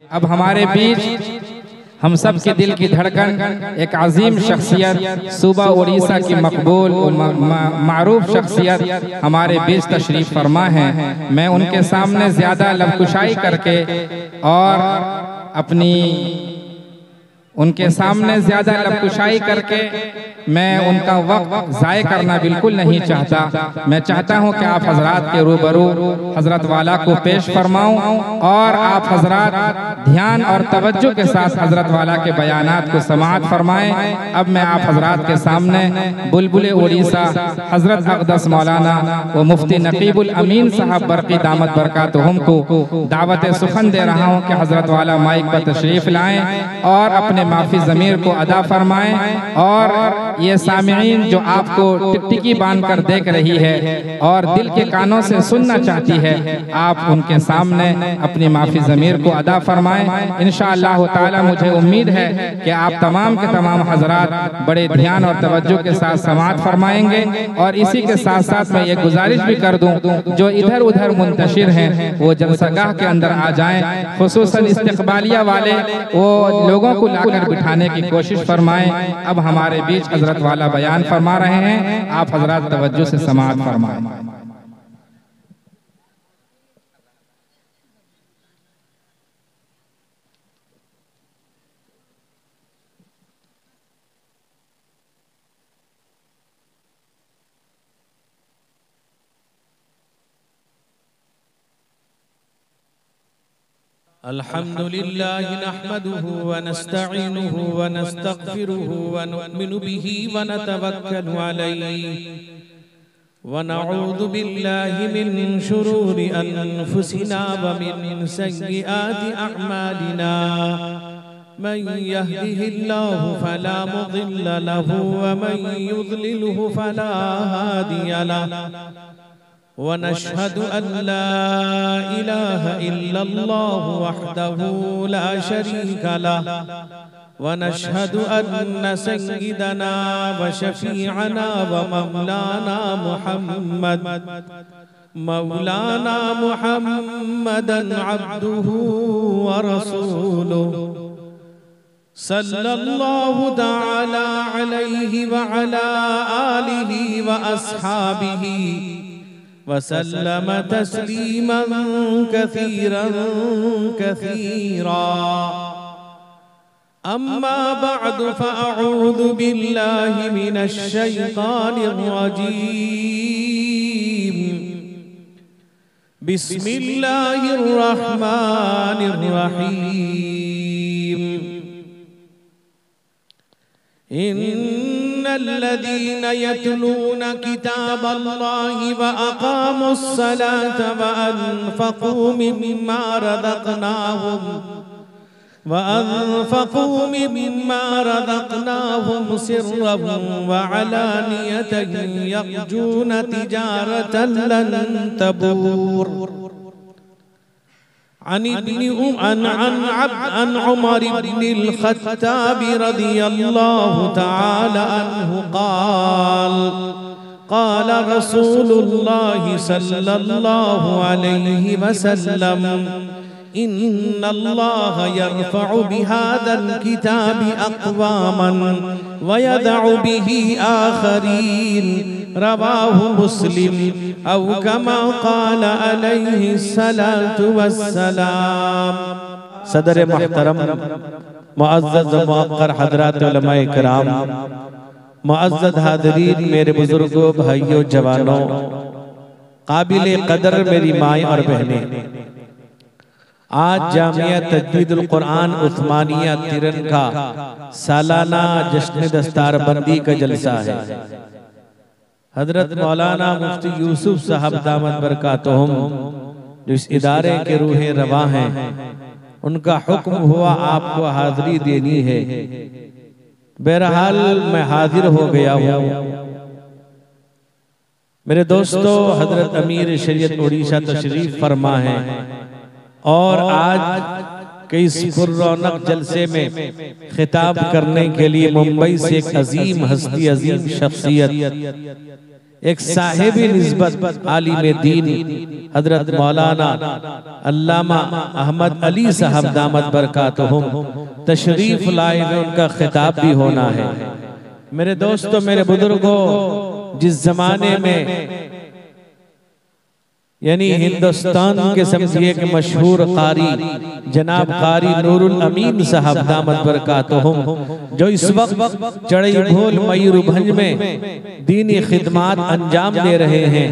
अब हमारे बीच हम सब के दिल की धड़कन एक अजीम शख्सियत सूबा उड़ीसा की मकबूल मारूफ शख्सियत हमारे बीच तशरीफ फरमा है। मैं उनके सामने ज़्यादा लबकुशाई करके और उनके सामने ज़्यादा लबकुशाई करके मैं उनका वक्त ज़ाय करना बिल्कुल नहीं चाहता। मैं चाहता हूं कि आप हजरात के रूबरू हजरत वाला को पेश फरमाऊं और आप हजरात ध्यान और तवज्जो के साथ हजरत वाला के बयानात को समाअत फरमाएं। अब मैं आप हजरात के सामने बुलबुल उड़ीसा हजरत अक़दस मौलाना व मुफ्ती नकीबुल अमीन साहब बरक़ी दामत बरकातुहुम को दावत सुखन दे रहा हूँ कि हजरत वाला माइक पर तशरीफ़ लाएं और अपने माफी ज़मीर को अदा फरमाएं। और ये सामिईन जो आपको टिकटिकी बांध कर देख रही है और दिल के कानों से सुनना चाहती है, आप उनके सामने अपनी माफी ज़मीर को अदा फरमाएं। इंशाअल्लाह ताला मुझे उम्मीद है कि आप तमाम के तमाम हजरात बड़े ध्यान और तवज्जो के साथ समाअत फरमाएंगे। और इसी के साथ साथ मैं ये गुजारिश भी कर दूं, जो इधर उधर मुंतशिर हैं वो जलसागाह के अंदर आ जाएं, खुसूसन इस्तक़बालिया वाले वो लोगों को लाकर बिठाने की कोशिश फरमाएं। अब हमारे बीच हजरत वाला बयान फरमा रहे हैं, आप हजरात तवज्जो से समाअत फरमाएं। अल्हम्दुलिल्लाहि नहमदुहु व नस्तईनुहु व नस्तगफिरुहु व नु'मिनु बिही व नतवक्कलु अलैहि व नऊज़ु बिल्लाहि मिन शुरूरि अनफुसिना व मिन सय्यिआति अअमालिना। मन यहदिहिल्लाहु फला मुदिल्ल लहु व मन युद्लिलहु फला हादिय लहु। वनशहदु अल्ला इलाहा इल्लल्लाहु वहदहु ला शरीका लहु वनशहदु अन्न सय्यिदना व शफीअना व मौलाना मुहम्मदन अब्दुहु व रसूलुहु सल्लल्लाहु तआला अलैहि व अला आलिहि व अस्हाबिहि वसल्लम तस्लीमन कसीरन कसीरा। अम्मा बअद फअऊज़ु बिल्लाहि मिनश शैतानिर रजीम। बिस्मिल्लाहिर रहमानिर रहीम। इन्नल्लज़ीन यतलूना किताबल्लाहि व अक़ामुस्सलाता व अनफ़क़ू मिम्मा रज़क़नाहुम सिर्रन व अलानियतन यर्जून तिजारतन लन तबूर। अन उमर इब्निल ख़त्ताब रज़ियल्लाहु तआला अन्हु क़ाल रसूलुल्लाहि सल्लल्लाहु अलैहि वसल्लम इन्नल्लाह यरफ़अु बिहाज़ल किताबि अक़वामन व यदअु बिही आख़रीन। रवाहु मुस्लिम औ कमा क़ाल अलैहि सलातु वस्सलाम। सदर मुहतरम मुअज़्ज़ज़ व मुअक्कर हज़रात उलमाए किराम, मुअज़्ज़ज़ हाज़रीन, मेरे बुजुर्गों, भाइयों, जवानों, काबिल कदर मेरी माएँ और बहनें, आज जामिया तजदीदुल कुरान उस्मानिया तिरन का सालाना जश्न दस्तारबंदी का जलसा है। हजरत मौलाना मुफ्ती यूसुफ साहब दामत बरकातुहुम जो इस इदारे के रूहे रवा हैं, उनका हुक्म हुआ आपको हाजिरी देनी है। बहरहाल मैं हाजिर हो गया हूँ। मेरे दोस्तों, हजरत अमीर शरीयत उड़ीसा तशरीफ फरमा है और आज के इस पुररौनक जलसे में खिताब करने के लिए मुंबई से एक अजीम हस्ती, अजीम शख्सियत एक साहिबी निस्बत आलिम दीन हजरत मौलाना अल्लामा अहमद अली साहब दामत बरकातुहुम तशरीफ लाए में उनका खिताब भी होना है। मेरे दोस्तों, मेरे बुजुर्गों, जिस जमाने में यानी हिंदुस्तान के समझिए कि मशहूर कारी जनाब कारी नूरुल अमीन साहब दामत बरकातुहुम, जो इस वक्त चढ़ई भोल मयूरभंज में दीनी खिदमात अंजाम दे रहे हैं,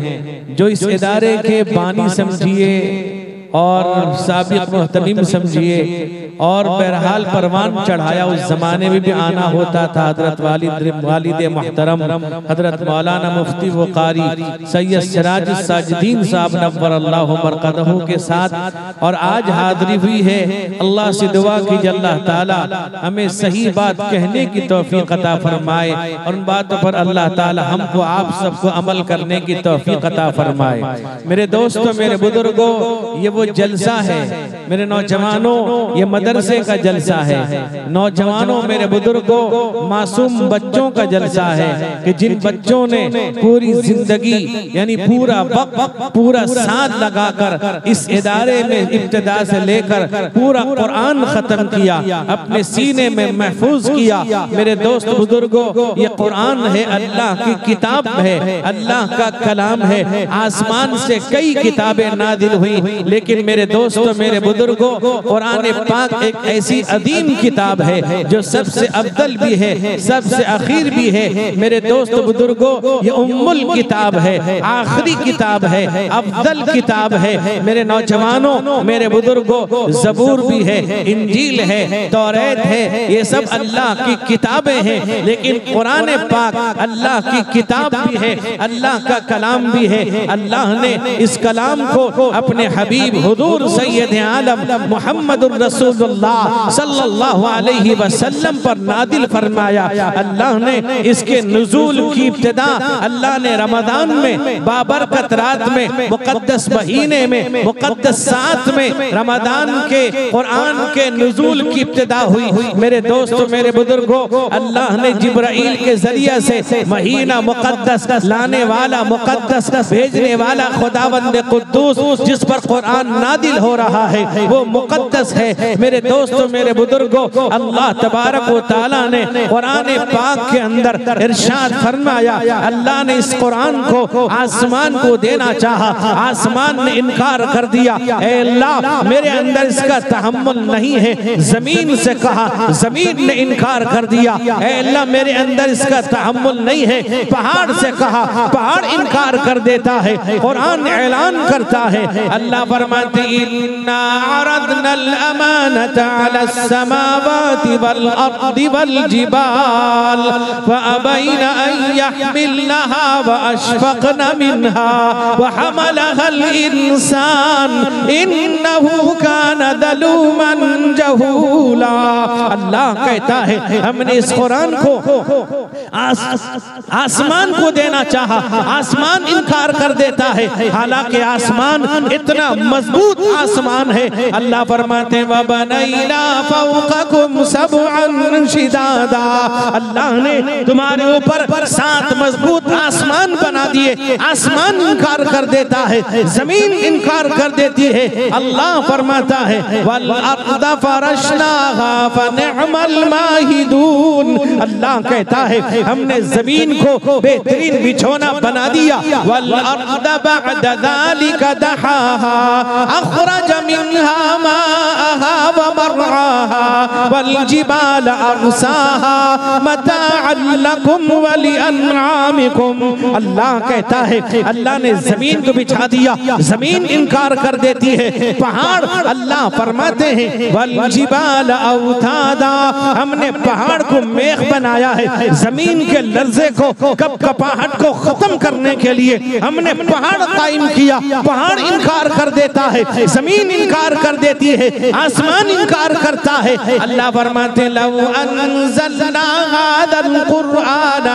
जो इस इदारे के बानी समझिए और साबिक मुहतमिम समझिए और बहरहाल परवान चढ़ाया। उस जमाने में भी आना होता था हजरत वालिद मुहतरम हजरत मौलाना मुफ्ती व कारी सैयद सिराज साजिदीन साहब नव्वरल्लाहु मरकदहू के साथ। और आज हाज़िरी हुई है। अल्लाह से दुआ की अल्लाह ताला हमें सही बात कहने की तौफीक अता फरमाए और उन बातों पर अल्लाह ताला हमको आप सबको अमल करने की तौफीक अता फरमाए। मेरे दोस्तों, मेरे बुजुर्गों, ये वो जलसा है मेरे नौजवानों, ये मदरसे का जलसा है। नौजवानों, मेरे बुजुर्गों, मासूम बच्चों का जलसा है कि जिन बच्चों ने पूरी जिंदगी यानी पूरा वक्त पूरा साथ लगाकर इस इदारे में इब्तिदा से लेकर पूरा कुरान खत्म किया, अपने सीने में महफूज किया। मेरे दोस्त बुजुर्गों, ये कुरान है, अल्लाह की किताब है, अल्लाह का कलाम है। आसमान से कई किताबें नादिल हुई, लेकिन मेरे दोस्तों, मेरे बुजुर्गों, कुरान पाक एक ऐसी अदीम किताब है जो सबसे अफजल भी है, सबसे आखिर भी है। मेरे दोस्त बुजुर्गों, ये उम्मुल किताब है, आखिरी किताब है, अफजल किताब है। मेरे नौजवानों, मेरे बुजुर्गों, ज़बूर भी है, इंजील है, तौरात है, ये सब अल्लाह की किताबें हैं। लेकिन कुरान पाक अल्लाह की किताब भी है, अल्लाह का कलाम भी है। अल्लाह ने इस कलाम को अपने हबीब हुजूर सैयद आलम मुहम्मदुर रसूलुल्लाह सल्लल्लाहु अलैहि वसल्लम पर नादिल फरमाया। अल्लाह ने इसके नुज़ूल की इब्तिदा अल्लाह ने रमजान में बाबरकत रात में मुक़द्दस महीने में मुक़द्दस साथ में रमजान के कुरान के नुज़ूल की इब्तिदा हुई। मेरे दोस्तों, मेरे बुजुर्गों, अल्लाह ने जिब्राइल के जरिए से महीना मुक़द्दस लाने वाला, मुक़द्दस भेजने वाला खुदावंद कुद्दूस जिस पर कुरान नादिल हो रहा है वो मुक़द्दस है। मेरे दोस्तों, मेरे बुजुर्गों, अल्लाह तबारक व तआला ने कुरान पाक के अंदर इरशाद फरमाया। अल्लाह ने इस कुरान को आसमान को देना चाहा, आसमान ने इनकार कर दिया। ऐ अल्लाह, मेरे अंदर इसका तहम्मुल नहीं है। जमीन से कहा, जमीन ने इनकार कर दिया। ऐ अल्लाह, मेरे अंदर इसका तहम्मुल नहीं है। पहाड़ से कहा, पहाड़ इनकार कर देता है। कुरान ऐलान करता है, अल्लाह फरमाते इन्ना अरदनल अमानत अलस समावाति वल अर्दि वल जिबाल फअबैना अन यहमिलनहा व अशफक़न मिनहा व हमलहल इंसान इन्नहु काना ज़लूमन जहूला। अल्लाह कहता है, हमने इस कुरान को आसमान को देना चाहा, आसमान इनकार कर देता है। हालांकि आसमान इतना मजबूत आसमान है। अल्लाह फरमाते व बनैना फौक़कुम सबअन शिदादा, अल्लाह ने तुम्हारे ऊपर 7 मजबूत आसमान बना दिए। आसमान इनकार कर देता है, जमीन इनकार कर देती है। अल्लाह फरमाता है वल अर्द फरशनाहा फनिअमल माहिदून, अल्लाह कहता है हमने जमीन को बेहतरीन बिछौना बना दिया। वल अर्द बअद ज़ालिका दहाहा अखरज मिनहा माअहा व मरआहा वल जिबाल अरसाहा मताअन लकुम व लिअनआमिकुम। अल्लाह कहता है अल्लाह ने जमीन को बिछा दिया, जमीन इनकार कर देती है। पहाड़ अल्लाह फरमाते हैं वल जिबाल औतादा, हमने पहाड़ को मेख बनाया है। जमीन के लर्जे को, कपकपाहट को खत्म करने के लिए हमने पहाड़ कायम किया। पहाड़ इनकार कर देता है, जमीन इनकार कर देती है, आसमान इनकार करता है। अल्लाह फरमाते लौ अनज़लना हाज़ल कुरआन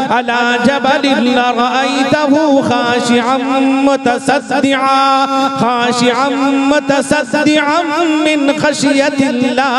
अला जबलिन लरअयतहु खाशिअन मुतसद्दिअन मिन खशियतिल्लाह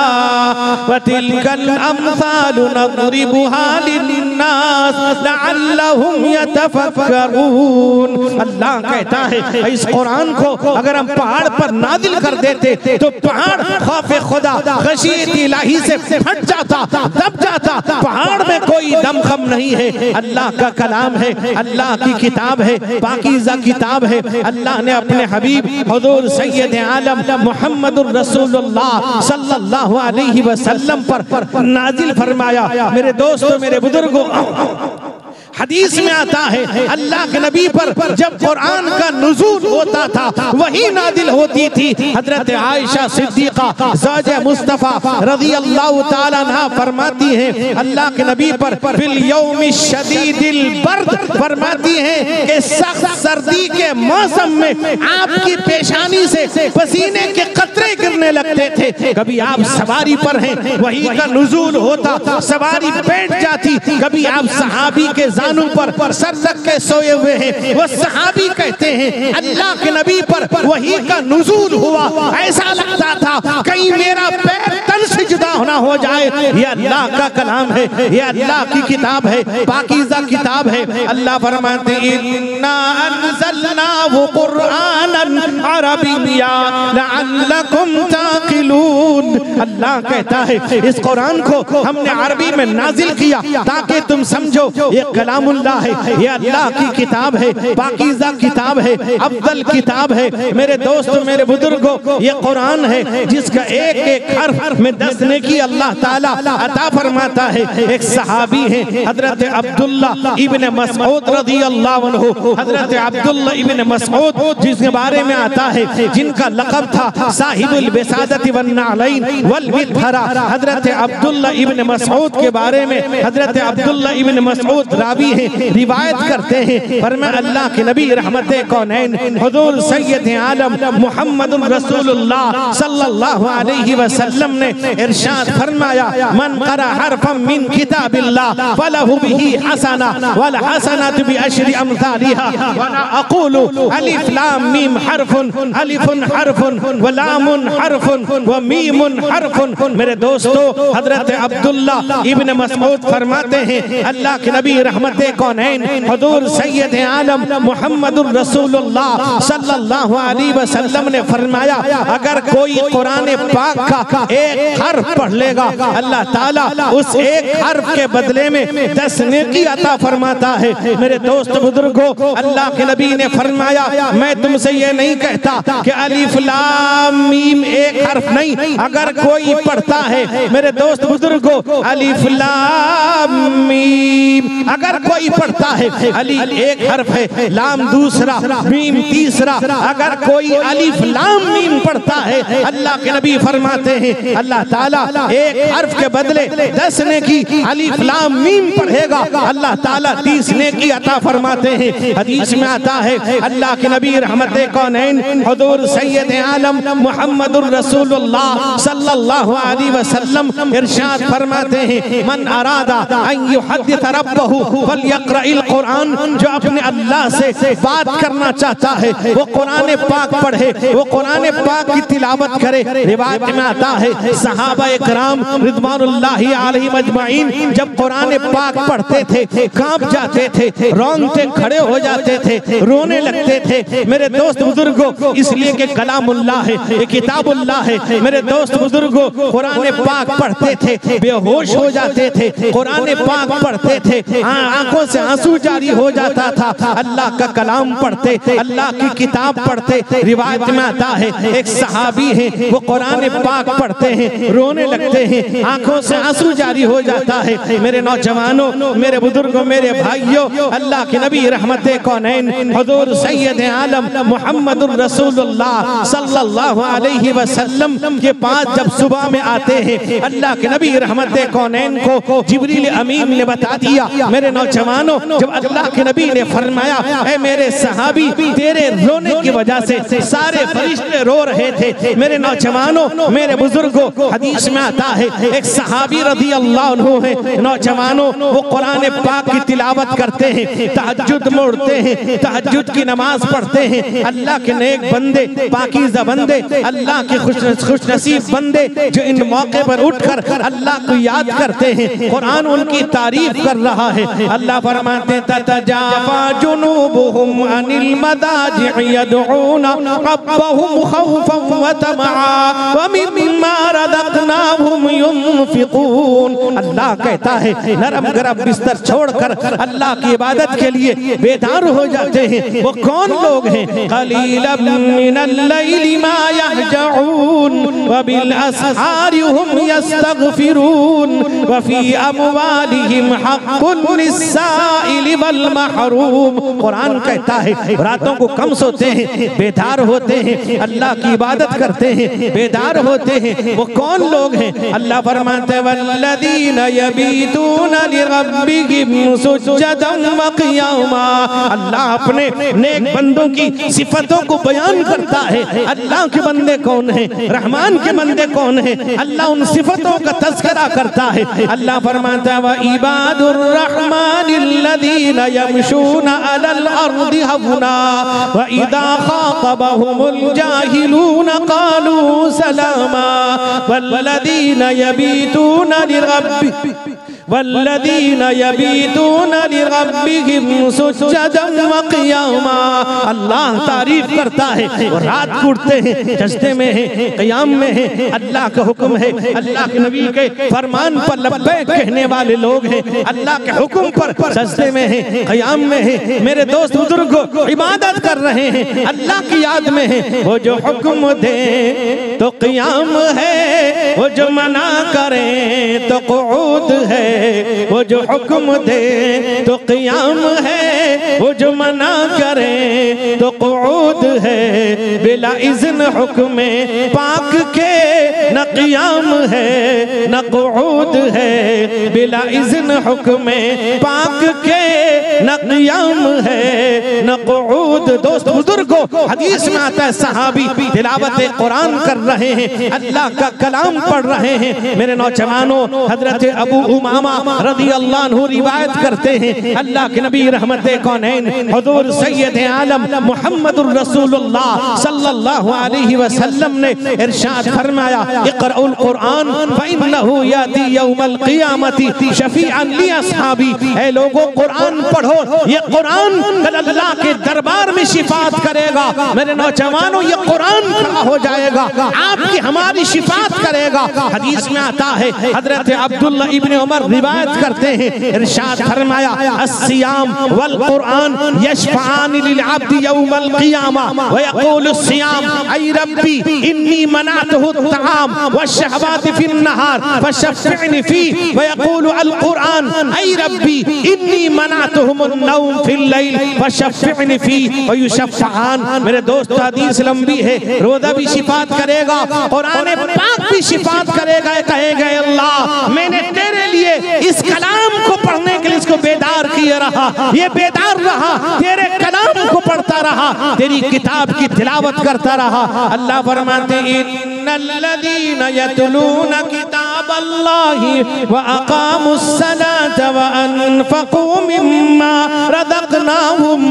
व तिलकल अमसालु नज़रिबुहा लिन लिन्नास लअल्लहुम यतफक्करून। अल्लाह कहता है इस कुरान को अगर हम पहाड़ पर नाजिल कर देते तो पहाड़ खौफे खुदा खशियत इलाही से फट जाता, दब जाता। पहाड़ में कोई दमखम नहीं है। अल्लाह का कलाम है, अल्लाह की किताब है, पाकीज़ा किताब है। अल्लाह ने अपने हबीब हुजूर सैयद आलम मुहम्मदुर रसूलुल्लाह सल्लल्लाहु अलैहि वसल्लम पर नाजिल फरमाया। मेरे दोस्तों, मेरे बुजुर्गों, हदीस में आता है अल्लाह के नबी पर जब कुरान का नुज़ूल होता था वही नादिल होती थी। हजरत आयशा सिद्दीक़ा ज़ौजे मुस्तफ़ा रज़ियल्लाहु ताला अन्हा फरमाती हैं अल्लाह के नबी पर फिल यौमि शदीदिल बर्द फरमाती हैं कि सख्त सर्दी के मौसम में आपकी पेशानी से पसीने के कतरे गिरने लगते थे। कभी आप सवारी पर हैं, वही का नुज़ूल होता, सवारी बैठ जाती। कभी आप सहाबी के जानू पर सर रख के सोए हुए हैं, वो सहाबी कहते हैं अल्लाह के नबी पर वही का नुज़ूल हुआ, ऐसा लगता था कहीं मेरा पैर तन से जुदा होना हो जाए। ये अल्लाह का कलाम है, ये अल्लाह की किताब है, पाकीज़ा किताब है। अल्लाह फरमाते इन्ना अंज़लनाहु कुरआनन अरबिय्या लअल्लकुम ताक़िलून। अल्लाह कहता है इस कुरान को हमने अरबी में नाजिल किया ताकि तुम समझो ये कलामुल्लाह है, ये अल्लाह की किताब है, पाकीज़ा किताब है, अफजल किताब है। मेरे दोस्तों, मेरे बुजुर्गों, ये कुरान है जिसका एक एक हर्फ में 10 नेकी अल्लाह ताला अता फरमाता है। एक सहाबी है हजरत अब्दुल्ला इब्न मसऊद रज़ियल्लाहु अन्हु। हजरत अब्दुल्ला इब्न मसऊद जिसके बारे में आता है जिनका लक़ब था साहिबुल विसादति वन नालैन वल मिदफरा। हजरत अब्दुल्ला इब्न मसऊद के बारे में हजरत अब्दुल्ला इब्न मसऊद रावी है, रिवायत करते हैं फरमाया अल्लाह के नबी रहमते कौनैन हुजूर सैयद आलम मुहम्मदुर रसूलुल्लाह सल्लल्लाहु अलैहि वसल्लम ने इरशाद फरमाया मन क़रा हरफम मिन किताबिल्लाह फलहु बिही हसना वल हसनतु बिअशरि अमसालिहा वला अक़ूलु अलिफ लाम मीम हरफुन अलिफुन हरफुन व लामुन हरफुन व मीमुन हरफुन। मेरे दोस्तों, हजरत अब्दुल्ला इब्न मसऊद फरमाते हैं अल्लाह के नबी रहमते कौनैन हुजूर सैयद आलम मुहम्मदुर रसूलुल्लाह सल्लल्लाहु अलैहि वसल्लम ने फरमाया अगर कोई कुरान पाक का एक हर्फ पढ़ लेगा अल्लाह ताला उस एक हर्फ के बदले में 10 नेकी अता फरमाता है। मेरे दोस्त बुजुर्गों, अल्लाह के नबी ने फरमाया मैं तुमसे ये नहीं कहता कि अलिफ लाम मीम एक हर्फ नहीं, अगर कोई पढ़ता है मेरे दोस्त बुजुर्गों अलिफ लाम मीम, अगर कोई पढ़ता है अलिफ एक हर्फ है, लाम दूसरा, मीम तीसरा, अगर कोई अलिफ लाम मीम पढ़ता है अल्लाह के नबी फरमाते हैं अल्लाह ताला एक हर्फ के बदले 10 नेकी, अलिफ लाम मीम पढ़ेगा अल्लाह ताला 30 नेकी अता फरमाते हैं। हदीस में आता है अल्लाह के नबी रहमते कौनैन हुजूर सैयद आलम मुहम्मदुर रसूलुल्लाह सल्लल्लाहु अलैहि वसल्लम इरशाद फरमाते हैं मन अरादा अन युहद्दिस रब्बहु फलयक़राइल कुरान। जो अपने अल्लाह से बात करना चाहता है वो कुरान पाक पढ़े, वो कुरान पाक की तिलावत करे। रिवायत में आता है सहाबा इकराम रिज़वानुल्लाहि अलैहिम अजमाइन जब कुरान पाक पढ़ते थे कांप जाते थे, रोंगटे खड़े हो जाते थे, रोने लगते थे। मेरे दोस्त बुजुर्गों, इसलिए कि कलामुल्लाह है, ये किताबुल्लाह है। मेरे दोस्त बुजुर्गों, कुरान पाक पढ़ते थे बेहोश हो जाते थे, कुरान पाक पढ़ते थे आंखों से आंसू जारी हो जाता था। अल्लाह का कलाम पढ़ते, अल्लाह की किताब पढ़ते। रिवायत में आता है एक सहाबी है वो कुरान पाक पढ़ते हैं, रोने लगते हैं, आंखों से आंसू जारी हो जाता है। मेरे नौजवानों, मेरे बुजुर्गों, मेरे भाइयों, अल्लाह के नबी रहमते कौनैन हुजूर सैयद आलम मुहम्मदुर रसूलुल्लाह सल्लल्लाहु अलैहि वसल्लम के पास जब सुबह में आते हैं अल्लाह के नबी रहमते कौनैन को जिब्रील अमीन ने बता दिया। मेरे नौजवानों, जब अल्लाह के नबी ने फरमाया ऐ मेरे सहाबी तेरे रोने की वजह से सारे फरिश्ते रो रहे थे। मेरे नौजवानों, मेरे बुजुर्गों, हदीस में आता है एक सहाबी रज़ियल्लाहु अन्हु है, नौजवानों वो कुरान पाक की तिलावत करते हैं, तहज्जुद में उठते हैं, तहज्जुद की नमाज पढ़ते हैं। अल्लाह के नेक बंदे, पाकीज़ा बंदे, अल्लाह के खुश नसीब नसीब बंदे जो इन मौके पर उठकर अल्लाह को याद करते हैं। कुरान उनकी तारीफ कर रहा है। अल्लाह फरमाते ततजाफा जुनूबुहुम अनिल मदाजि'i यदऊना रब्बहुम खौफन व तमआ व मिम्मा रज़क़नाहुम युनफिकून। अल्लाह कहता है नरम गरम बिस्तर छोड़कर अल्लाह की इबादत के लिए बेदार हो जाते हैं। वो कौन लोग हैं? क़लीलन मिनल लैलि मा यहजऊन व बिल असहारि हुम यस्तगफिरून व फी अमवालिहिम हक़्क़ुन लिस्साइलि वल महरूम। कुरान कहता है रातों को कम सोते हैं, बेदार होते हैं, अल्लाह की इबादत करते हैं, बेदार होते हैं। वो कौन लोग हैं? अल्लाह फरमाते हैं वल्लज़ीना यबीतूना लिरब्बिहिम सुज्जदन व क़ियामा। अल्लाह अपने नेक बंदों की सिफतों को बयान करता है। अल्लाह के बंदे कौन हैं? रहमान के बंदे कौन हैं? अल्लाह उन सिफतों का तज़किरा करता है। अल्लाह फरमाता है व इबादुर रहमानिल्लज़ीना यमशूना अलल अर्दि हवना व इज़ा ख़ातबहुमुल जाहिलूना क़ालू सलामा वल्लज़ीना यबीतूना लिरब्बिहिम सुज्जदन व क़ियामा। अल्लाह तारीफ करता है और रात को उठते हैं, सजदे में हैं, क़याम में हैं। अल्लाह का हुक्म है, अल्लाह के नबी के फरमान पर लब्बैक कहने वाले लोग हैं। अल्लाह के हुक्म पर सजदे में हैं, क़याम में हैं। मेरे दोस्त बुजुर्ग इबादत कर रहे हैं, अल्लाह की याद में हैं। वो जो हुक्म दे तो क़याम है, वो जो मना करें तो क़ुऊद है। वो जो हुक्म दे तो क़याम है, वो जो मना करे तो क़ुऊद है। बिला इज़्न हुक्म पाक के न क़याम है न क़ुऊद है। बिला इज़्न हुक्म पाक के न क़याम है न क़ुऊद। दोस्त बुजुर्गों, हदीस में आता है सहाबी तिलावत कुरान कर रहे हैं, अल्लाह का कलाम पढ़ रहे हैं। मेरे नौजवानों, हजरत अबू उमामा रज़ी अल्लाह अन्हु रिवायत करते हैं अल्लाह के नबी रहमते कौनैन हुज़ूर सैयद आलम मुहम्मदुर रसूलुल्लाह सल्लल्लाहु अलैहि वसल्लम ने इरशाद फरमाया इक़राउल कुरान फ़इन्नहु याती यौमल क़ियामती शफ़ीअन लि अस्हाबी। ऐ लोगों, कुरान पढ़ो, ये कुरान कल अल्लाह के दरबार में शिफात करेगा। मेरे नौजवानों, ये कुरान खड़ा हो जाएगा, आपकी हमारी शिफात करेगा। हदीस में आता है हजरत अब्दुल्ला इब्न उमर रिवायत करते हैं, इरशाद फरमाया अस्सियाम वल कुरान यशफ़ाअनी लिल अब्दी यौमल क़ियामा व यक़ूलु अस्सियाम ऐ रब्बी इन्नी मनातहु अत्तआम वश्शहवाति फिन नहार फशफ़्फ़िनी फी व यक़ूलु अल कुरान ऐ रब्बी इन्नी मनातहुमुन नौम फिल लैल फशफ़्फ़िनी फी व युशफ़्फ़ान। मेरे दोस्त, हदीस लंबी है, रोज़ा भी शिफात करेगा, कुरान पाक भी शिफात करेगा। कहेगा अल्लाह, मैंने तेरे लिए इस कलाम को पढ़ने के लिए इसको बेदार किया रहा, ये बेदार रहा, तेरे कलाम को पढ़ता रहा, तेरी किताब की तिलावत करता रहा। अल्लाह फरमाते इन्नल्लज़ीना यतलूना किताबल्लाहि व अक़ामुस्सलाता व अनफ़क़ू मिम्मा रज़क़नाहुम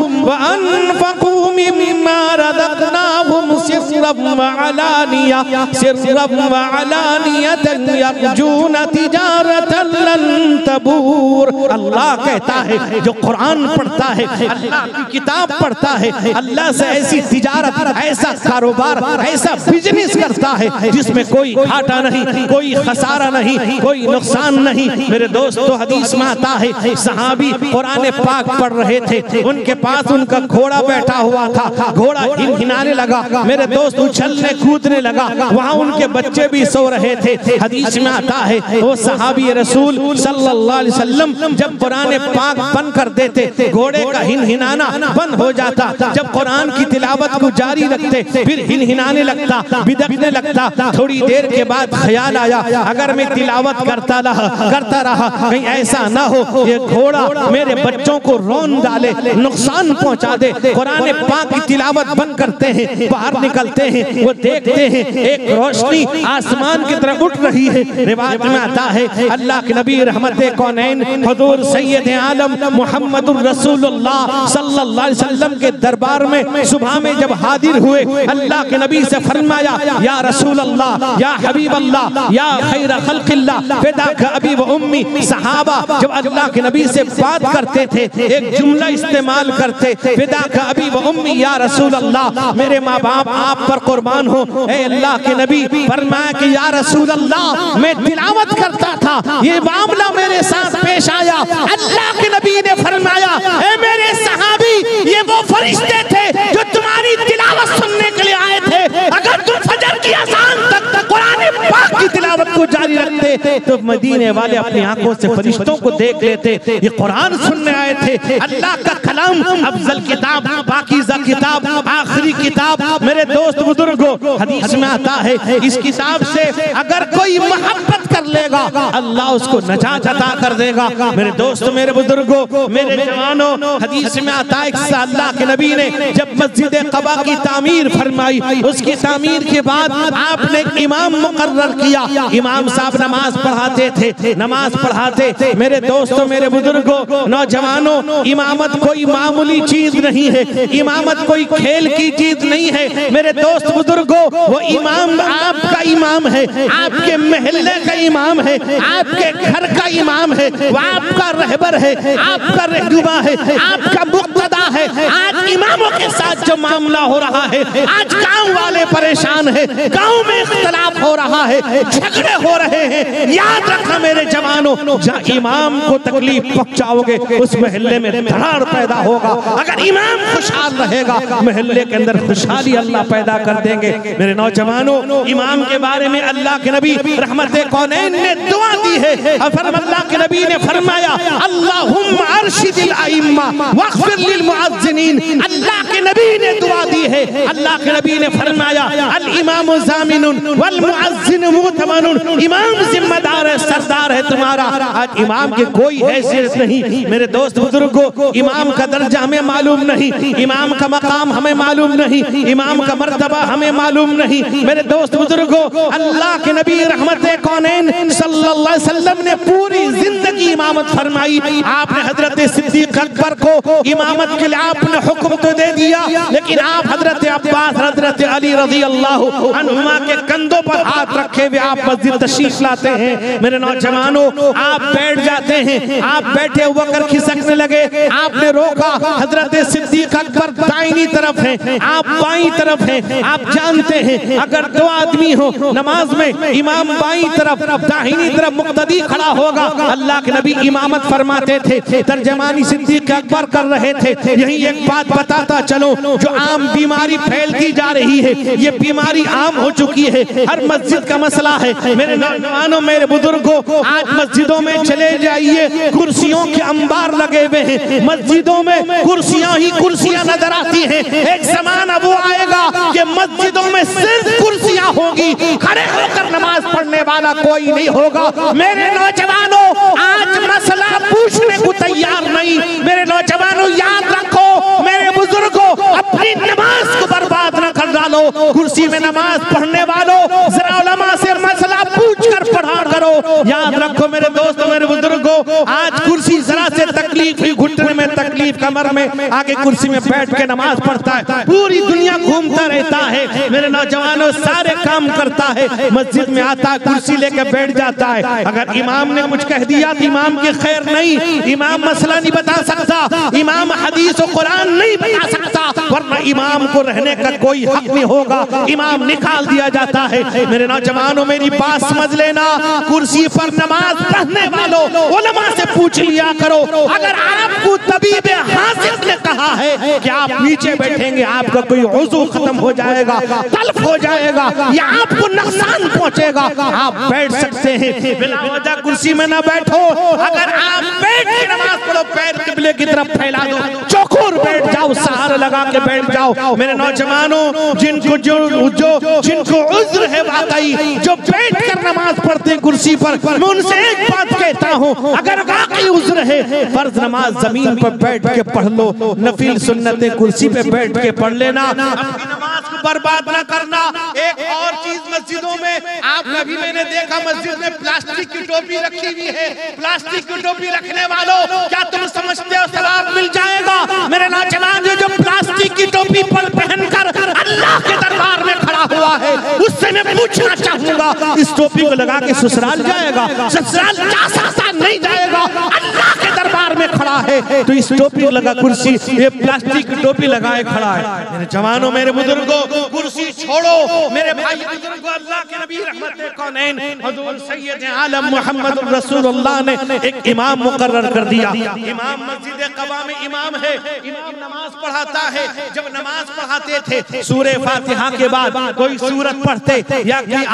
सिर्रन व अलानियतन यरजूना तिजारतन लन तबूर। अल्लाह कहता है जो कुरान पढ़ता है, अल्लाह की किताब पढ़ता है, अल्लाह से ऐसी तिजारत, ऐसा कारोबार, ऐसा बिजनेस करता है जिसमें कोई घाटा नहीं, कोई खसारा नहीं, कोई नुकसान नहीं। मेरे दोस्तों, हदीस में आता है सहाबी कुरान पाक पढ़ रहे थे, उनके पास उनका घोड़ा बैठा हुआ था, घोड़ा हिनहिनाने लगा, मेरे दोस्त उछलने कूदने लगा, वहाँ उनके बच्चे भी सो रहे थे। हदीस में आता है वो सहाबी रसूल सल्लल्लाहु अलैहि वसल्लम जब कुरान पाक बंद कर देते, घोड़े का हिनहिनाना बंद हो जाता। जब कुरान की तिलावत को जारी रखते, फिर हिनहिनाने लगता, बिदकने लगता। थोड़ी देर के बाद ख्याल आया, अगर मैं तिलावत करता रहा कहीं ऐसा ना हो ये घोड़ा मेरे बच्चों को रौन डाले, नुकसान पहुंचा दे। कुरान पाक की तिलावत बंद करते हैं, बाहर निकलते करते हैं वो देखते हैं एक रोशनी आसमान की तरफ उठ रही है। रिवायत में आता है अल्लाह के नबी रहमते कौनैन हुजूर सैयद आलम मुहम्मदुर रसूलुल्लाह सल्लल्लाहु अलैहि वसल्लम के दरबार में सुबह में जब हाजिर हुए, अल्लाह के नबी से फरमाया या रसूल अल्लाह या हबीब अल्लाह या खैर खल्क़िल्लाह फिदाक अबी व उम्मी। सहाबा जब अल्लाह के नबी से बात करते थे एक जुमला इस्तेमाल करते, फिदाक अबी व उम्मी या रसूल अल्लाह, मेरे माँ बाप आप पर कुर्बान हो। ए अल्लाह के नबी फरमाया कि या रसूल अल्लाह मैं तिलावत करता था, ये मामला मेरे साथ पेश आया। अल्लाह के नबी ने फरमाया ए मेरे सहाबी, ये वो फरिश्ते थे जो तुम्हारी तिलावत सुनने के लिए आए थे। अगर तुम फजर की अज़ान तक कुरान पाक की तिलावत को जारी रखते तो मदीने वाले अपनी आंखों से फरिश्तों को देख लेते, ये कुरान सुनने आए थे। अल्लाह का कलाम अफजल किताब, पाकीज़ा किताब, आखिरी किताब। मेरे दोस्त बुजुर्गों, हदीस में आता है इस किताब से अगर कोई मोहब्बत कर लेगा अल्लाह उसको नजात अता कर देगा। मेरे दोस्त, मेरे बुजुर्गों, मेरे जवानों, हदीस में आता है अल्लाह के नबी ने जब मस्जिद क़बा की तामीर फरमाई, उसकी तामीर के बाद आपने इमाम मुकर्रर किया। इमाम साहब नमाज पढ़ाते थे, नमाज पढ़ाते। मेरे दोस्तों, मेरे बुजुर्गों, नौजवानों, इमामत कोई मामूली चीज नहीं है, इमामत कोई खेल की चीज नहीं है। मेरे दोस्त बुजुर्गों, वो इमाम आपका इमाम है, आपके महल्ले का इमाम है, आपके घर का इमाम है, वो आपका रहबर है, आपका रहनुमा है, आपका मुक्तदा है। आज इमामों के साथ जो मामला हो रहा है, आज गांव वाले परेशान है, गांव में इख्तलाफ हो रहा है, झगड़े हो रहे हैं। याद रखना मेरे जवानों, जहाँ इमाम को तकलीफ पहुंचाओगे उस महल्ले में दरार पैदा होगा। अगर इमाम खुशहाल रहेगा महल्ले के अंदर खुशहाली अल्लाह पैदा कर देंगे। मेरे नौजवानों, इमाम के बारे में अल्लाह के नबी रहमते कौनैन ने दुआ दी है। अल्लाह के नबी ने फरमाया अल्लाहुम्मा अरशिदिल अइम्मा वग़फिर लिल मुअज्जिनीन। अल्लाह के नबी ने दुआ दी है। अल्लाह के नबी ने फरमाया अल इमामु ज़ामिनुन वल मुअज्जिनु मुतमनुन। इमाम जिम्मेदार है, सरदार है तुम्हारा। आज इमाम की कोई हैसियत नहीं। मेरे दोस्त बुजुर्गों, इमाम का दर्जा हमें मालूम नहीं, इमाम का मकाम हमें मालूम नहीं, इमाम का मर्तबा हमें मालूम नहीं। मेरे दोस्त बुजुर्गों, अल्लाह के नबी रहमते कौनैन सल्लल्लाहु अलैहि वसल्लम ने पूरी जिंदगी इमामत फरमाई। आपने हजरत सिद्दीक अकबर को इमामत के लिए आपने हुक्म तो दे दिया, लेकिन आप हजरत अब्बास, हजरत अली रज़ी अल्लाह अन्हुमा के कंधों पर हाथ रखे हुए आप मस्जिद तशरीफ लाते हैं। मेरे नौजवानों, आप बैठ जाते हैं, आप बैठे वकर खिसकने लगे, आपने रोका। हजरत सिद्दीक अकबर दाहिनी तरफ है, आप बाईं तरफ हैं। आप जानते हैं अगर दो आदमी हो नमाज में, इमाम बाईं तरफ, दाहिनी तरफ मुक्तदी खड़ा होगा। अल्लाह के नबी इमामत फरमाते थे, तर्जमानी सिद्दीक अकबर कर रहे थे। यही एक बात बताता चलो, जो आम बीमारी फैलती जा रही है, ये बीमारी आम हो चुकी है, हर मस्जिद का मसला है। मेरे नौजवानों, मेरे बुजुर्गों, आज मस्जिदों में चले जाइए, कुर्सियों के अंबार लगे हुए हैं, मस्जिदों में कुर्सियां ही कुर्सियां नजर आती हैं। एक ज़माना वो आएगा कि मस्जिदों में सिर्फ कुर्सियां होगी, खड़े होकर नमाज पढ़ने वाला कोई नहीं होगा। मेरे नौजवानों, आज मसला पूछने को तैयार नहीं। मेरे नौजवानों, याद रखो, मेरे बुजुर्गों, अपनी नमाज को बर्बाद न कर डालो। कुर्सी में नमाज पढ़ने वालों, जरा उलमा से मसला पूछ कर पढ़ा करो। याद रखो मेरे दोस्तों, मेरे बुजुर्गों, आज कुर्सी जरा से तकलीफ हुई, घुटने में तकलीफ, कमर में, आगे कुर्सी में बैठ के नमाज पढ़ता है, पूरी दुनिया घूमता रहता है। मेरे नौजवानों, सारे काम करता है, मस्जिद में आता है, कुर्सी लेकर बैठ जाता है। अगर इमाम ने कुछ कह दिया तो इमाम की खैर नहीं, इमाम मसला नहीं बता सकता, इमाम हदीस और कुरान नहीं बता सकता, वरना इमाम को रहने का कोई हक नहीं होगा, इमाम निकाल दिया जाता है। मेरे नौजवानों, मेरी बात समझ लेना, कुर्सी पर नमाज पढ़ने वालों उलमा से पूछ लिया करो। अगर आपको तबीब हासिल ने कहा है कि आप नीचे बैठेंगे, आपका कोई उज़ू खत्म हो जाएगा, तल्फ हो जाएगा, या आपको नुकसान पहुंचेगा, आप बैठ सकते हैं, बिना वजह कुर्सी में ना बैठो। अगर आप बैठ के नमाज पढ़ो, पैर किबले की तरफ फैला दो, चौखोर बैठ जाओ, सहारा लगा के बैठ जाओ। मेरे नौजवानों, जिनको उज्र है वाकई, जो बैठ कर नमाज पढ़ते हैं कुर्सी पर, मैं उनसे एक बात कहता हूँ, अगर वाकई उज्र है, फर्ज नमाज जमीन पर बैठ बैठ के पढ़ लो, नफिल सुन्नतें कुर्सी पे बैठ के पढ़ लेना, अपनी नमाज को बर्बाद ना करना। एक और चीज मस्जिदों में आप कभी मैंने देखा मस्जिद में प्लास्टिक की टोपी रखी हुई है। प्लास्टिक की टोपी रखने वालों, क्या तुम समझते हो सवाब मिल जाएगा? मेरे नौजवान जो प्लास्टिक की टोपी पर पहनकर अल्लाह के दरबार में खड़ा हुआ है, उससे मैं पूछना चाहूंगा, इस टोपी को लगा के ससुराल जाएगा? ससुराल जा सकता नहीं जाएगा, अल्लाह के दरबार में खड़ा है तो इस टोपी लगा कुर्सी, ये प्लास्टिक की टोपी लगाए खड़ा है। मेरे जवानों, मेरे बुजुर्गों, कुर्सी छोड़ो। मेरे भाई बुजुर्गों, अल्लाह के नबी रहमत कौनैन हुजूर सैयद आलम मोहम्मद रसूलुल्लाह ने एक इमाम मुकर्रर कर दिया। इमाम मस्जिद क़बा में इमाम है, इमाम नमाज पढ़ाता है। जब नमाज पढ़ाते थे सूरे फातिहा के बाद कोई सूरत पढ़ते या कोई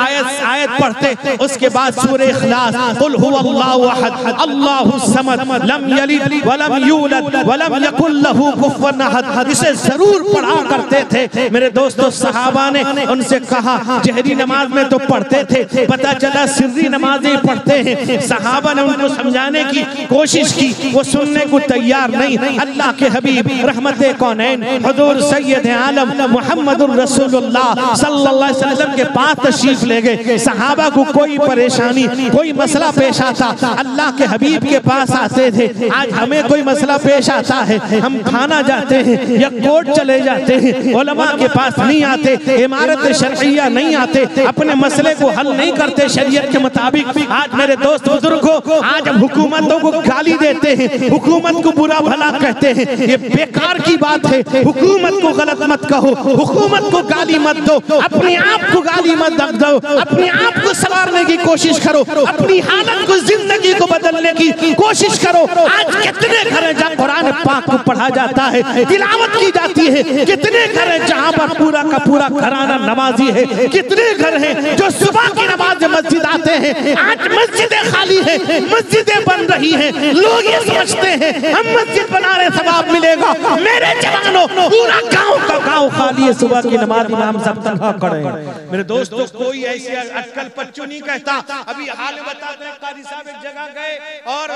आयत पढ़ते, उसके बाद सूरे इखलास, कुल हुवल्लाहु अहद अल्लाहु समद लम यलिद वलम यूलद वलम यकुल लहू कुफुवन अहद, इसे जरूर पढ़ा करते थे। मेरे दोस्तों, सहाबा ने उनसे कहा, जहरी नमाज में तो पढ़ते थे, पता चला सिर्री नमाजें पढ़ते हैं। सहाबा ने उनको समझाने की कोशिश की, वो सुनने को तैयार नहीं। अल्लाह के हबीब रहमते कौनैन हुजूर सैयद आलम मुहम्मदुर रसूलुल्लाह सल्लल्लाहु अलैहि वसल्लम के पास तशरीफ ले गए। सहाबा को कोई परेशानी, कोई मसला पेश आता, अल्लाह के हबीब के पास आते थे। आज हमें कोई मसला पेश आता है, हम थाना जाते हैं या कोर्ट चले जाते हैं, उलमा के पास नहीं आते, इमारत शरइया नहीं आते, अपने मसले को हल नहीं करते शरीयत के मुताबिक। आज मेरे दोस्त बुजुर्गों, आज हम हुकूमतों को गाली देते हैं, हुकूमत को बुरा भला कहते हैं, ये बेकार की बात है। हुकूमत को गलत मत कहो, हुकूमत को गाली मत दो, अपने आप को गाली मत दो, अपने आप को संवारने की कोशिश करो, अपनी हालत को, जिंदगी को बदलने की कोशिश करो। आज कितने घर हैं जहाँ कुरान पाक को पढ़ा जाता है, तिलावत की जाती है? कितने घर हैं जहाँ पर पूरा का पूरा घराना नमाजी है? कितने घर हैं जो सुबह की नमाज मस्जिद आते हैं? आज मस्जिदें खाली है, मस्जिदें बन रही हैं, लोग ये समझते हैं हम मस्जिद बना रहे सवाब मिलेगा। मेरे जवानों, पूरा गांव का गांव खाली है, सुबह की नमाज इमाम साहब तनहा खड़े हैं। मेरे दोस्तों, कोई ऐसी अटकल पच्चू नहीं कहता। अभी हाल बताते हैं, कारी साहब एक जगह गए और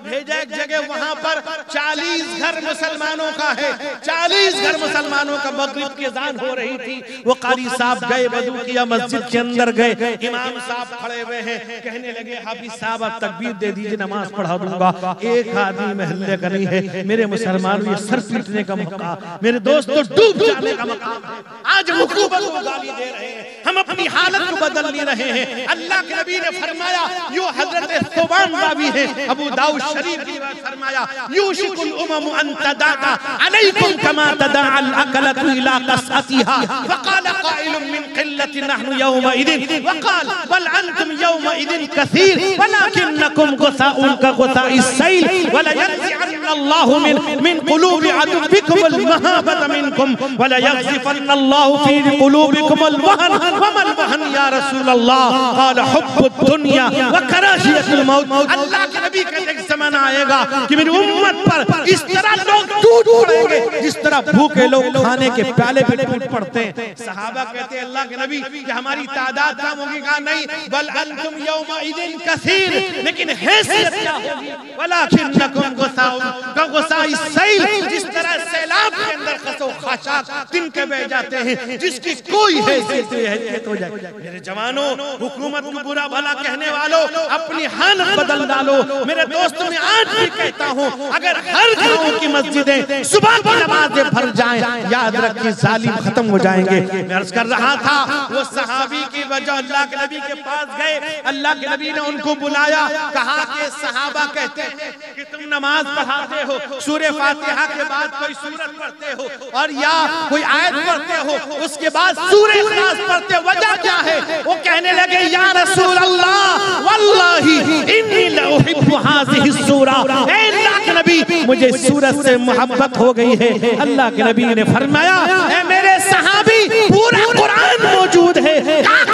भेजा एक जगह, वहां पर 40 घर मुसलमानों का है, 40 घर मुसलमानों का मगरिब की अज़ान हो रही थी। वो कारी साहब गए, वज़ू किया, मस्जिद के अंदर गए, इमाम साहब खड़े हुए हैं, कहने लगे, हाफिज साहब आप तकबीर दे दीजिए, नमाज पढ़ा दूंगा। एक आदमी महल्ले का नहीं है। मेरे मुसलमानों, ये सर पीटने का मौका, मेरे दोस्तों डूब जाने का मौका है। आज हुकूमत को गाली दे रहे हैं, हम अपनी हालत को बदल नहीं रहे हैं। अल्लाह के नबी ने फरमाया, यो हजरत सुबान रावी है, अबू दाऊद शरीफ की बात फरमाया, यूशिकुल उमम अन तदाअ अलैकुम कमा तदाअ अल अकलतु इला कसअतिहा फक़ाल क़ाइलुन मिन क़िल्लति नहनु यौमइदिन वक़ाल बल अंतुम यौमइदिन कसीर वलाकिन्नकुम गुसाउन का गुसाइस सैल वला यंज़िअन्नल्लाहु मिन क़ुलूबि अदुव्विकुम अल महाबत मिनकुम वला यग़ज़िफन्नल्लाहु फी क़ुलूबिकुम अल वहन वमल वहन या रसूलल्लाह क़ाल हुब्बुद दुनिया व कराहियतुल मौत। अल्लाह के नबी कहते हैं, ज़माना आएगा कि मेरी उम्मत पर इस तरह लोग टूट पड़ेंगे जिस तरह भूखे लोग खाने के प्याले पे टूट पड़ते हैं। सहाबा कहते हैं, अल्लाह के नबी कि हमारी तादाद कम होगी? कहा नहीं, बल अंतुम यौमइदिन कसीर, लेकिन हैसियत क्या होगी? वलाकिन्नकुम गुसाइस सैल, जिस तरह सैलाब के अंदर खसो खाशाक तिनके बह जाते हैं, जिसकी कोई हैसियत हो जाए। मेरे जवानों, हुकूमत को बुरा भला कहने वालों, अपनी हालत बदल डालो। मेरे दोस्तों, मैं आज भी कहता हूँ, अगर हर गांव की मस्जिदें सुबह की नमाजें भर जाएं, याद रखिए जालिम खत्म हो जाएंगे। मैं अर्ज कर रहा था, वो सहाबी की वजह अल्लाह के नबी के पास गए, अल्लाह के नबी ने उनको बुलाया, कहा कि सहाबा कहते हैं कि तुम नमाज पढ़ाते हो, सूरे फातिहा के बाद कोई सूरत पढ़ते हो और या कोई आयत पढ़ते हो, उसके बाद सूरे इखलास पढ़ते हो, वजह क्या है? वो कहने लगे, या रसूल अल्लाह वल्लाही इन्नी लउहिब्बु हाज़िहि सूरा, ऐ अल्लाह के नबी मुझे इस सूरत से मोहब्बत हो गई है। अल्लाह के नबी ने फरमाया, ऐ मेरे सहाबी, पूरा कुरान मौजूद है,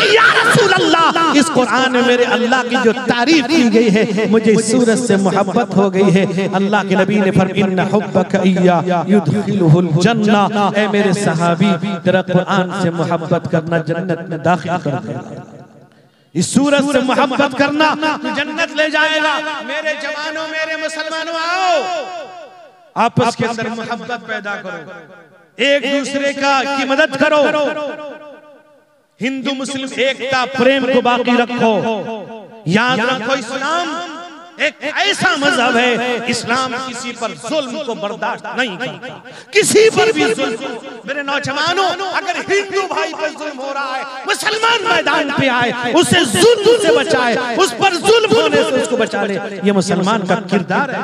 या रसूल अल्लाह इस कुरान में मेरे अल्लाह की जो तारीफ की गई है, मुझे इस सूरत से मोहब्बत हो गई है। अल्लाह के नबी ने फरमाया, इन्ना हुब्बका इय्या युदखिलुहुल जन्ना, ऐ मेरे सहाबी, तेरा कुरान से मोहब्बत करना जन्नत में दाखिल कर देगा। इस सूरत से मोहब्बत करना तो जन्नत ले जाएगा। मेरे जवानों, मेरे मुसलमानों, आओ आपस के अंदर मोहब्बत पैदा करो, एक दूसरे की मदद करो, हिंदू मुस्लिम एकता प्रेम को बाकी रखो। याद रखो इस्लाम एक ऐसा मजहब है, इस्लाम किसी पर जुल्म को बर्दाश्त नहीं करता, किसी पर भी जुल्म। मेरे नौजवानों, अगर हिंदू भाई पर जुल्म हो रहा है, मुसलमान मैदान पे आए, उसे जुल्म से बचाए, उस पर जुल्म होने से उसको बचा ले, ये मुसलमान का किरदार है।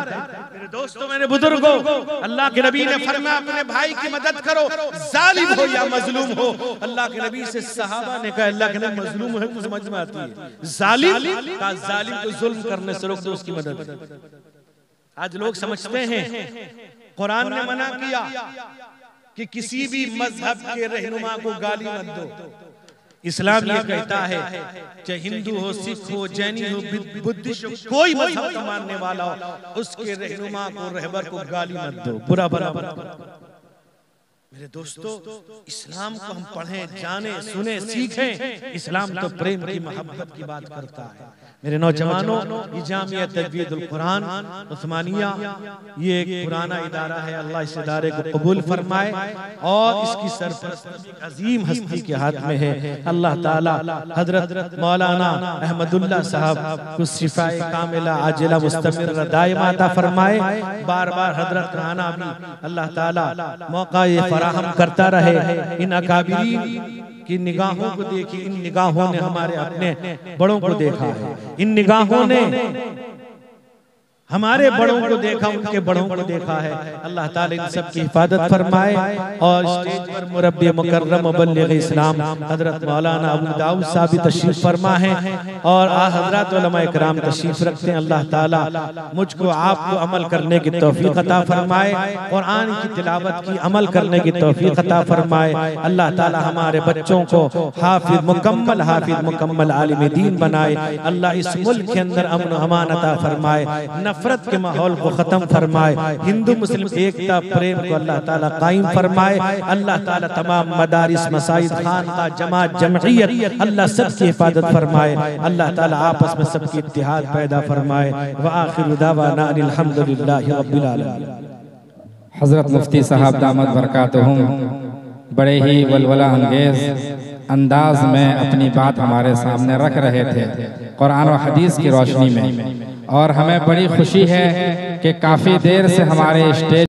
मेरे दोस्तों, मेरे बुजुर्गों, अल्लाह के नबी ने फरमाया अपने भाई की मदद करो, जालिम हो या मजलूम हो। अल्लाह के नबी से सहाबा ने कहा, अल्लाह के नबी मजलूम है तो समझ में आती है, जालिम का जालिम को जुल्म करने से रोक दो, उसकी मदद। आज लोग समझते हैं कुरान ने मना किया कि किसी भी मजहब के रहनुमा को गाली मत दो। इस्लाम ये कहता है चाहे हिंदू हो, सिख हो, जैनी हो, बुद्धिस्ट हो, कोई मजहब का मानने वाला हो, उसके रहनुमा को, रहबर को गाली मत दो, बुरा भला मत करो। मेरे दोस्तों, इस्लाम को हम पढ़ें, जाने, सुने, सीखें। इस्लाम तो प्रेम की, मोहब्बत की बात करता है। मेरे नौजवानों, ये जामिया तजवीदुल कुरान उस्मानिया ये एक पुराना इदारा है। अल्लाह इस इदारे को कबूल फरमाए और इसकी सरपरस्ती अजीम हस्ती के हाथ में है। अल्लाह ताला हजरत मौलाना अहमदुल्लाह साहब को शिफाए कामिला आजिला मुस्तमिर दायमा अता फरमाए। बार बार हजरत का आना भी अल्लाह ताला मौका ये फराहम करता रहे। इन अकाबिरीन की निगाहों को देखिए, इन निगाहों ने हमारे अपने बड़ों को देखा है, इन निगाहों ने हमारे बड़ों को देखा, उनके बड़ों को देखा है। अल्लाह ताला इन सब की हिफाजत फरमाए। और स्टेज पर मुरब्बी मुकर्रम मुबल्लिग इस्लाम हजरत मौलाना अबू दाऊद साहब भी तशरीफ फरमा है और हजरत उलमा इकराम तशरीफ रखते हैं। अल्लाह ताला मुझको आपको अमल करने की तौफीक अता फरमाए, कुरान की तिलावत की अमल करने की तौफीक अता फरमाए। अल्लाह ताला हमारे बच्चों को हाफिज मुकम्मल आलिम दीन बनाए। अल्लाह इस मुल्क के अंदर अमन अमान अता फरमाए, नफरत के माहौल को खत्म फरमाए, हिंदू मुस्लिम एकता प्रेम को अल्लाह ताला कायम फरमाए। अल्लाह ताला तमाम मदारिस, मसाजिद, खानका, जमात, जमइयत अल्लाह सब की हिफाजत फरमाए। अल्लाह ताला आपस में सबकी इत्तेहाद पैदा फरमाए। व आखिरु दावाना अनिल हम्दुलिल्लाहि रब्बिल आलमीन। हजरत मुफ्ती साहब दामत बरकातुहुम बड़े ही वलवला अंगेज अंदाज में अपनी बात हमारे सामने रख रहे थे कुरान और हदीस की रोशनी में, और हमें बड़ी खुशी है कि काफ़ी देर से हमारे स्टेज